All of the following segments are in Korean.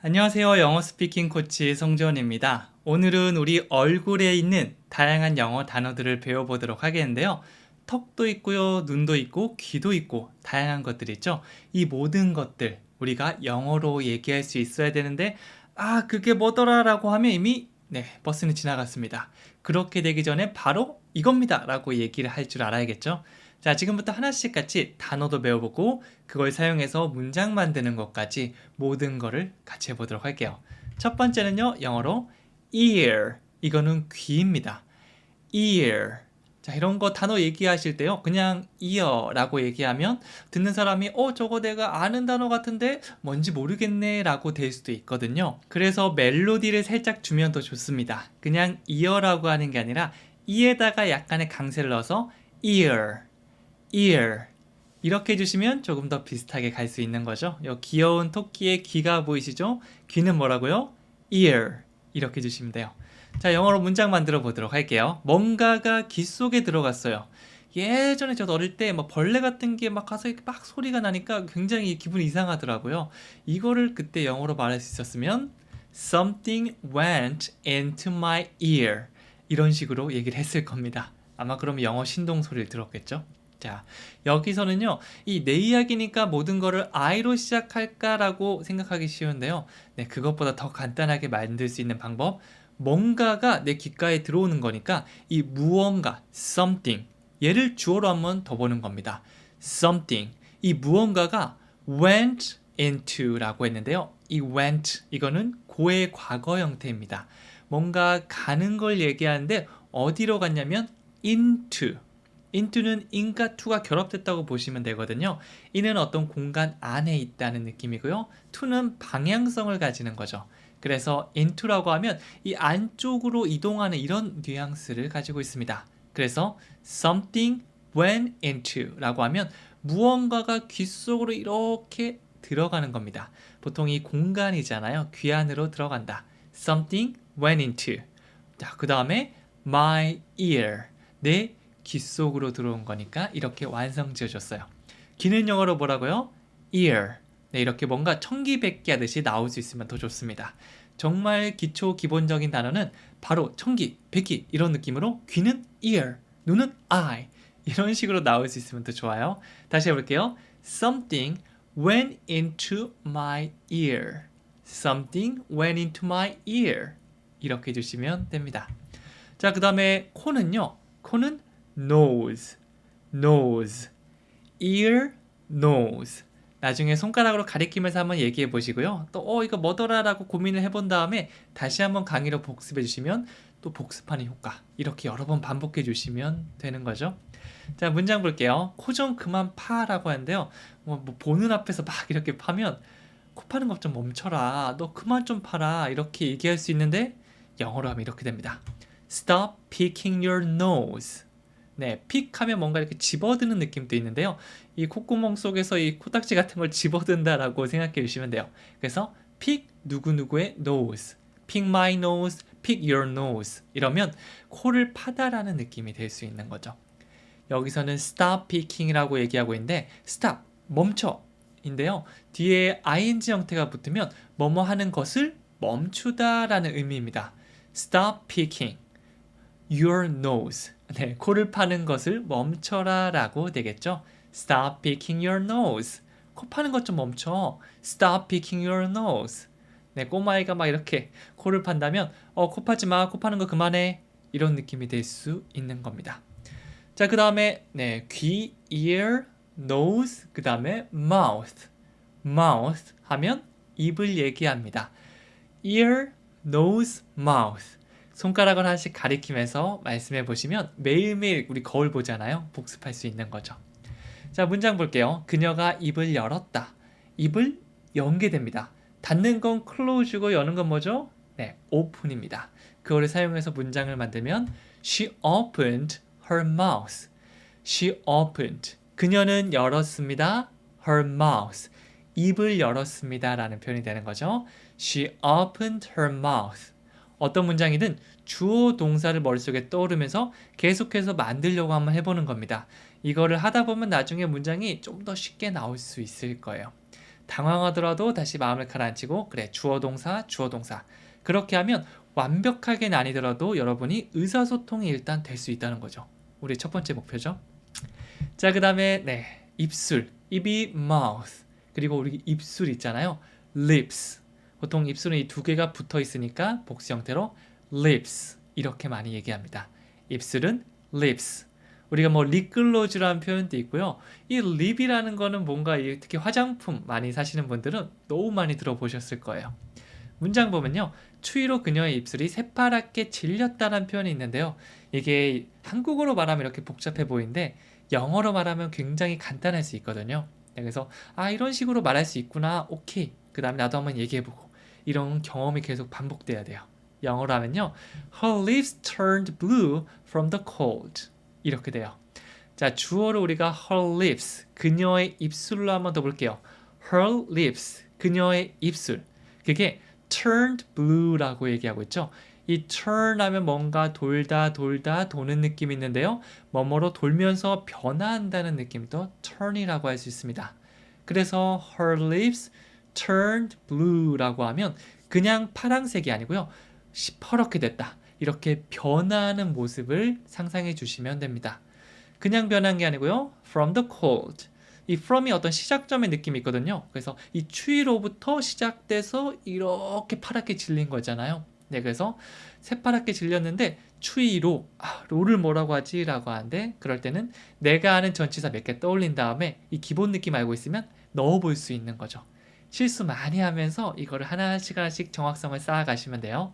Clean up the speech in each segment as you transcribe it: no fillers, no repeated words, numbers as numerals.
안녕하세요. 영어 스피킹 코치 송지원입니다. 오늘은 우리 얼굴에 있는 다양한 영어 단어들을 배워보도록 하겠는데요. 턱도 있고요, 눈도 있고, 귀도 있고, 다양한 것들 있죠. 이 모든 것들 우리가 영어로 얘기할 수 있어야 되는데, 그게 뭐더라 라고 하면 이미 버스는 지나갔습니다. 그렇게 되기 전에 바로 이겁니다 라고 얘기를 할 줄 알아야겠죠. 자, 지금부터 하나씩 같이 단어도 배워보고 그걸 사용해서 문장 만드는 것까지 모든 거를 같이 해보도록 할게요. 첫 번째는요, 영어로 ear. 이거는 귀입니다. ear. 자, 이런 거 단어 얘기하실 때요, 그냥 ear라고 얘기하면 듣는 사람이 저거 내가 아는 단어 같은데 뭔지 모르겠네 라고 될 수도 있거든요. 그래서 멜로디를 살짝 주면 더 좋습니다. 그냥 ear라고 하는 게 아니라 e에다가 약간의 강세를 넣어서 ear, ear 이렇게 해주시면 조금 더 비슷하게 갈 수 있는 거죠. 요 귀여운 토끼의 귀가 보이시죠? 귀는 뭐라고요? ear 이렇게 해주시면 돼요. 자, 영어로 문장 만들어 보도록 할게요. 뭔가가 귀 속에 들어갔어요. 예전에 저도 어릴 때 막 벌레 같은 게 막 가서 이렇게 막 소리가 나니까 굉장히 기분이 이상하더라고요. 이거를 그때 영어로 말할 수 있었으면 Something went into my ear 이런 식으로 얘기를 했을 겁니다. 아마 그럼 영어 신동 소리를 들었겠죠? 자, 여기서는요, 이 내 이야기니까 모든 거를 I로 시작할까라고 생각하기 쉬운데요. 네, 그것보다 더 간단하게 만들 수 있는 방법, 뭔가가 내 귓가에 들어오는 거니까 이 무언가, something, 얘를 주어로 한번 더 보는 겁니다. something, 이 무언가가 went into 라고 했는데요. 이 went, 이거는 고의 과거 형태입니다. 뭔가 가는 걸 얘기하는데 어디로 갔냐면 into. into는 in과 to가 결합됐다고 보시면 되거든요. in은 어떤 공간 안에 있다는 느낌이고요. to는 방향성을 가지는 거죠. 그래서 into라고 하면 이 안쪽으로 이동하는 이런 뉘앙스를 가지고 있습니다. 그래서 something went into 라고 하면 무언가가 귀 속으로 이렇게 들어가는 겁니다. 보통 이 공간이잖아요. 귀 안으로 들어간다. something went into. 자, 그 다음에 my ear. 내 귀 속으로 들어온 거니까 이렇게 완성 지어줬어요. 귀는 영어로 뭐라고요? ear. 네, 이렇게 뭔가 청기백기 하듯이 나올 수 있으면 더 좋습니다. 정말 기초 기본적인 단어는 바로 청기, 백기 이런 느낌으로 귀는 ear, 눈은 eye 이런 식으로 나올 수 있으면 더 좋아요. 다시 해볼게요. Something went into my ear. Something went into my ear. 이렇게 해주시면 됩니다. 자, 그 다음에 코는요. 코는 nose, nose, ear, nose. 나중에 손가락으로 가리키면서 한번 얘기해 보시고요. 또 이거 뭐더라 라고 고민을 해본 다음에 다시 한번 강의로 복습해 주시면 또 복습하는 효과 이렇게 여러 번 반복해 주시면 되는 거죠. 자, 문장 볼게요. 코 좀 그만 파라고 하는데요. 뭐 보는 앞에서 막 이렇게 파면 코 파는 것 좀 멈춰라. 너 그만 좀 파라. 이렇게 얘기할 수 있는데 영어로 하면 이렇게 됩니다. Stop picking your nose. 네, 픽하면 뭔가 이렇게 집어드는 느낌도 있는데요. 이 콧구멍 속에서 이 코딱지 같은 걸 집어든다라고 생각해 주시면 돼요. 그래서 pick 누구누구의 nose, pick my nose, pick your nose 이러면 코를 파다라는 느낌이 될 수 있는 거죠. 여기서는 stop picking이라고 얘기하고 있는데 stop, 멈춰 인데요. 뒤에 ing 형태가 붙으면 뭐뭐 하는 것을 멈추다라는 의미입니다. stop picking your nose. 네, 코를 파는 것을 멈춰라 라고 되겠죠. Stop picking your nose. 코 파는 것 좀 멈춰. Stop picking your nose. 네, 꼬마아이가 막 이렇게 코를 판다면 코 파지 마. 코 파는 거 그만해. 이런 느낌이 될 수 있는 겁니다. 자, 그 다음에 귀, ear, nose, 그 다음에 mouth. mouth 하면 입을 얘기합니다. ear, nose, mouth. 손가락을 하나씩 가리키면서 말씀해 보시면 매일매일 우리 거울 보잖아요. 복습할 수 있는 거죠. 자, 문장 볼게요. 그녀가 입을 열었다. 입을 연게 됩니다. 닫는 건 close고 여는 건 뭐죠? 네, open입니다. 그거를 사용해서 문장을 만들면 She opened her mouth. She opened. 그녀는 열었습니다. Her mouth. 입을 열었습니다. 라는 표현이 되는 거죠. She opened her mouth. 어떤 문장이든 주어 동사를 머릿속에 떠오르면서 계속해서 만들려고 한번 해보는 겁니다. 이거를 하다 보면 나중에 문장이 좀 더 쉽게 나올 수 있을 거예요. 당황하더라도 다시 마음을 가라앉히고 그래 주어 동사 주어 동사 그렇게 하면 완벽하게는 아니더라도 여러분이 의사소통이 일단 될 수 있다는 거죠. 우리 첫 번째 목표죠. 자, 그 다음에 네 입술, 입이 mouth 그리고 우리 입술 있잖아요. lips 보통 입술은 이 두 개가 붙어 있으니까 복수 형태로 lips 이렇게 많이 얘기합니다. 입술은 lips 우리가 뭐 립글로즈라는 표현도 있고요. 이 립이라는 거는 뭔가 특히 화장품 많이 사시는 분들은 너무 많이 들어보셨을 거예요. 문장 보면요. 추위로 그녀의 입술이 새파랗게 질렸다는 표현이 있는데요. 이게 한국어로 말하면 이렇게 복잡해 보이는데 영어로 말하면 굉장히 간단할 수 있거든요. 그래서 이런 식으로 말할 수 있구나. 오케이. 그 다음에 나도 한번 얘기해보고 이런 경험이 계속 반복돼야 돼요. 영어로 하면요. Her lips turned blue from the cold. 이렇게 돼요. 자, 주어를 우리가 her lips, 그녀의 입술로 한번 더 볼게요. her lips, 그녀의 입술. 그게 turned blue라고 얘기하고 있죠. 이 turn 하면 뭔가 돌다 도는 느낌이 있는데요. 뭐뭐로 돌면서 변화한다는 느낌도 turn이라고 할 수 있습니다. 그래서 her lips turned blue라고 하면 그냥 파란색이 아니고요. 시퍼렇게 됐다. 이렇게 변화하는 모습을 상상해 주시면 됩니다. 그냥 변한 게 아니고요. from the cold. 이 from이 어떤 시작점의 느낌이 있거든요. 그래서 이 추위로부터 시작돼서 이렇게 파랗게 질린 거잖아요. 네, 그래서 새파랗게 질렸는데 추위로 로를 뭐라고 하지? 라고 하는데 그럴 때는 내가 아는 전치사 몇 개 떠올린 다음에 이 기본 느낌 알고 있으면 넣어볼 수 있는 거죠. 실수 많이 하면서 이거를 하나씩 정확성을 쌓아가시면 돼요.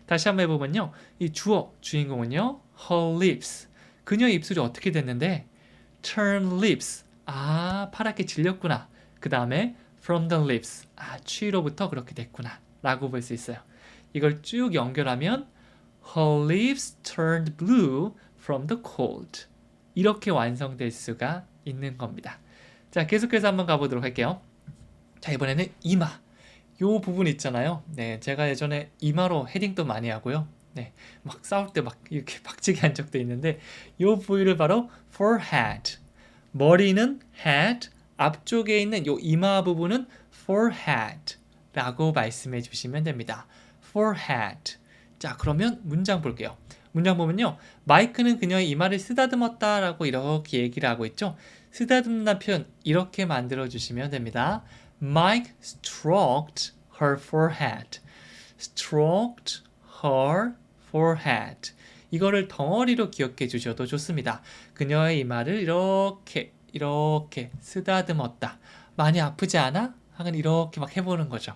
다시 한번 해보면요. 이 주어, 주인공은요. her lips. 그녀의 입술이 어떻게 됐는데 turn lips. 파랗게 질렸구나. 그 다음에 from the lips. 추위로부터 그렇게 됐구나. 라고 볼 수 있어요. 이걸 쭉 연결하면 her lips turned blue from the cold. 이렇게 완성될 수가 있는 겁니다. 자, 계속해서 한번 가보도록 할게요. 자, 이번에는 이마. 요 부분 있잖아요. 네, 제가 예전에 이마로 헤딩도 많이 하고요. 네, 막 싸울 때 막 이렇게 박치기 한 적도 있는데 요 부위를 바로 forehead. 머리는 head, 앞쪽에 있는 요 이마 부분은 forehead라고 말씀해 주시면 됩니다. forehead. 자, 그러면 문장 볼게요. 문장 보면요. 마이크는 그녀의 이마를 쓰다듬었다라고 이렇게 얘기를 하고 있죠. 쓰다듬는 표현 이렇게 만들어 주시면 됩니다. Mike stroked her forehead. stroked her forehead. 이거를 덩어리로 기억해 주셔도 좋습니다. 그녀의 이마를 이렇게 쓰다듬었다. 많이 아프지 않아? 하긴 이렇게 막 해보는 거죠.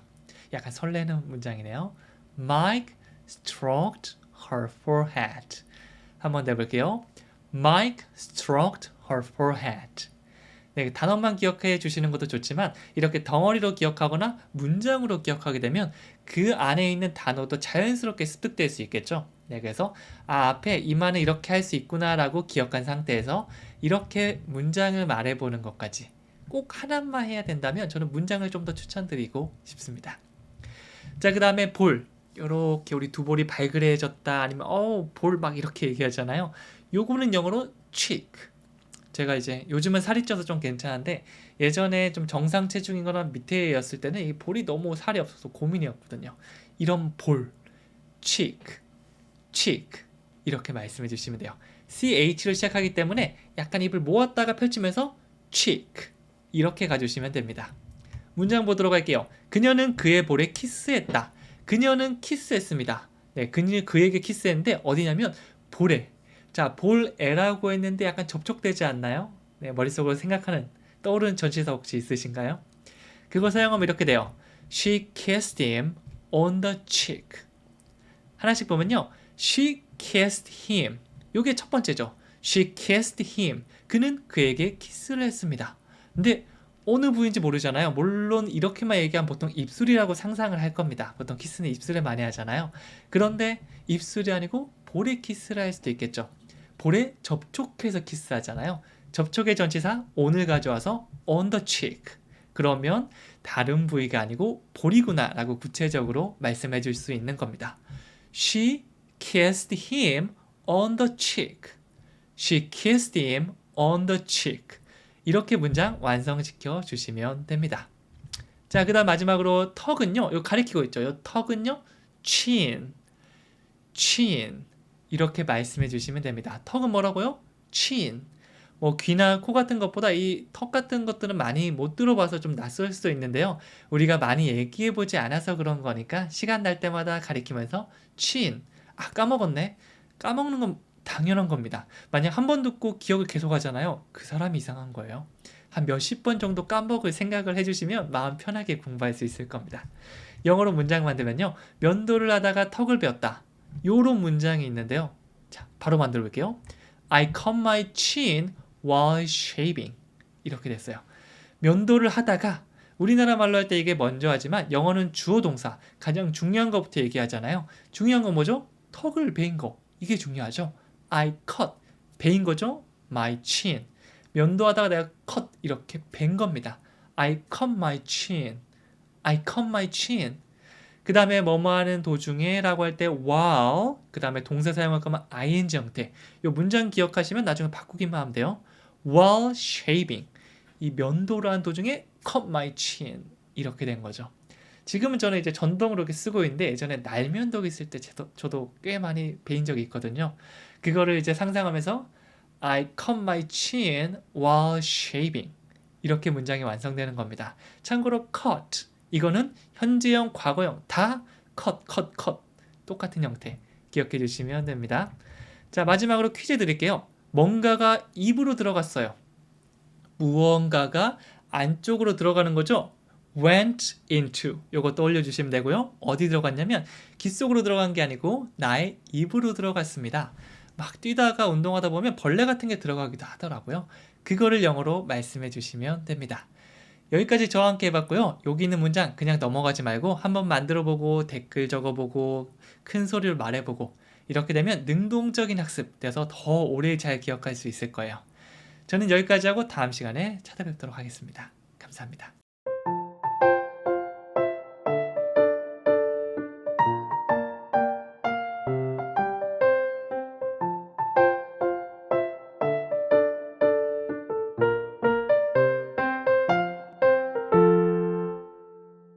약간 설레는 문장이네요. Mike stroked her forehead. 한번 내볼게요. Mike stroked her forehead. 네, 단어만 기억해 주시는 것도 좋지만 이렇게 덩어리로 기억하거나 문장으로 기억하게 되면 그 안에 있는 단어도 자연스럽게 습득될 수 있겠죠. 네, 그래서 앞에 이마는 이렇게 할 수 있구나 라고 기억한 상태에서 이렇게 문장을 말해보는 것까지 꼭 하나만 해야 된다면 저는 문장을 좀 더 추천드리고 싶습니다. 자, 그 다음에 볼. 이렇게 우리 두 볼이 발그레해졌다 아니면 볼 막 이렇게 얘기하잖아요. 요거는 영어로 cheek. 제가 이제 요즘은 살이 쪄서 좀 괜찮은데 예전에 좀 정상 체중이거나 밑에였을 때는 이 볼이 너무 살이 없어서 고민이었거든요. 이런 볼, cheek 이렇게 말씀해 주시면 돼요. CH로 시작하기 때문에 약간 입을 모았다가 펼치면서 cheek 이렇게 가주시면 됩니다. 문장 보도록 할게요. 그녀는 그의 볼에 키스했다. 그녀는 키스했습니다. 네, 그에게 키스했는데 어디냐면 볼에. 자, 볼에라고 했는데 약간 접촉되지 않나요? 네, 머릿속으로 생각하는 떠오르는 전치사 혹시 있으신가요? 그거 사용하면 이렇게 돼요. She kissed him on the cheek. 하나씩 보면요. She kissed him. 요게 첫 번째죠. She kissed him. 그는 그에게 키스를 했습니다. 근데 어느 부위인지 모르잖아요. 물론 이렇게만 얘기하면 보통 입술이라고 상상을 할 겁니다. 보통 키스는 입술에 많이 하잖아요. 그런데 입술이 아니고 볼에 키스를 할 수도 있겠죠. 볼에 접촉해서 키스하잖아요. 접촉의 전치사 on을 가져와서 on the cheek. 그러면 다른 부위가 아니고 볼이구나 라고 구체적으로 말씀해 줄 수 있는 겁니다. She kissed him on the cheek. She kissed him on the cheek. 이렇게 문장 완성시켜 주시면 됩니다. 자, 그다음 마지막으로 턱은요. 이거 가리키고 있죠. 이 턱은요. chin, chin 이렇게 말씀해 주시면 됩니다. 턱은 뭐라고요? chin. 뭐 귀나 코 같은 것보다 이 턱 같은 것들은 많이 못 들어봐서 좀 낯설 수도 있는데요. 우리가 많이 얘기해 보지 않아서 그런 거니까 시간 날 때마다 가리키면서 chin. 아, 까먹었네. 까먹는 건 당연한 겁니다. 만약 한 번 듣고 기억을 계속 하잖아요. 그 사람이 이상한 거예요. 한 몇십 번 정도 까먹을 생각을 해주시면 마음 편하게 공부할 수 있을 겁니다. 영어로 문장 만들면요. 면도를 하다가 턱을 베었다. 요런 문장이 있는데요. 자, 바로 만들어 볼게요. I cut my chin while shaving. 이렇게 됐어요. 면도를 하다가 우리나라 말로 할 때 이게 먼저 하지만 영어는 주어 동사 가장 중요한 것부터 얘기하잖아요. 중요한 건 뭐죠? 턱을 베인 거. 이게 중요하죠. I cut. 베인 거죠? My chin. 면도하다가 내가 cut 이렇게 벤 겁니다. I cut my chin. I cut my chin. 그 다음에 뭐뭐 하는 도중에 라고 할 때 while 그 다음에 동사 사용할 거면 ing 형태. 이 문장 기억하시면 나중에 바꾸기만 하면 돼요. while shaving. 이 면도를 한 도중에 cut my chin. 이렇게 된 거죠. 지금은 저는 이제 전동으로 이렇게 쓰고 있는데 예전에 날면도기 쓸 때 저도 꽤 많이 배인 적이 있거든요. 그거를 이제 상상하면서 I cut my chin while shaving. 이렇게 문장이 완성되는 겁니다. 참고로 cut 이거는 현재형, 과거형 다 cut 똑같은 형태 기억해 주시면 됩니다. 자, 마지막으로 퀴즈 드릴게요. 뭔가가 입으로 들어갔어요. 무언가가 안쪽으로 들어가는 거죠. went into 요거 떠올려 주시면 되고요. 어디 들어갔냐면 귀 속으로 들어간 게 아니고 나의 입으로 들어갔습니다. 막 뛰다가 운동하다 보면 벌레 같은 게 들어가기도 하더라고요. 그거를 영어로 말씀해 주시면 됩니다. 여기까지 저와 함께 해봤고요. 여기 있는 문장 그냥 넘어가지 말고 한번 만들어보고 댓글 적어보고 큰 소리로 말해보고 이렇게 되면 능동적인 학습 돼서 더 오래 잘 기억할 수 있을 거예요. 저는 여기까지 하고 다음 시간에 찾아뵙도록 하겠습니다. 감사합니다.